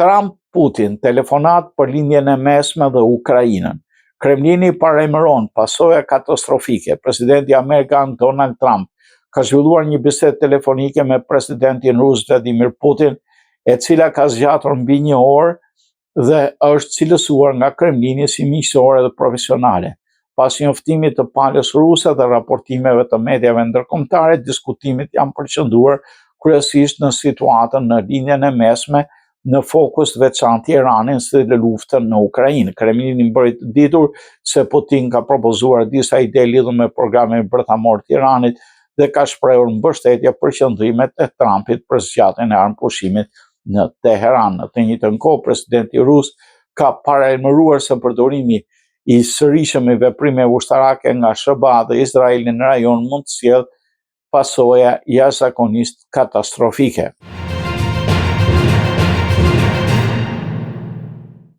Trump-Putin, telefonat për lindjen e mesme dhe Ukrainën. Kremlini paremëron pasoja katastrofike. Presidenti amerikan Donald Trump ka zhvilluar një bisedë telefonike me presidentin rus Vladimir Putin, e cila ka zgjatur mbi 1 orë dhe është cilësuar nga Kremlini si miqësore dhe profesionale. Pas njoftimit të palës ruse dhe raportimeve të mediave ndërkombëtare, diskutimet janë përqendruar kryesisht në situatën në lindjen e mesme, në fokus veçantë Iranin së luftën në Ukrainë. Kremlini bëri të ditur se Putin ka propozuar disa ide lidhur me programin bërthamor të Iranit dhe ka shprehur mbështetje për qëndrimet e Trumpit për zgjatjen e armëpushimit në Teheran. Në të njëjtën kohë, presidenti rus ka paremëruar se përdorimi i sëriqëm i veprime ushtarake nga SBA dhe Izraeli në rajon mund të sjellë pasoja jashtëzakonisht katastrofike.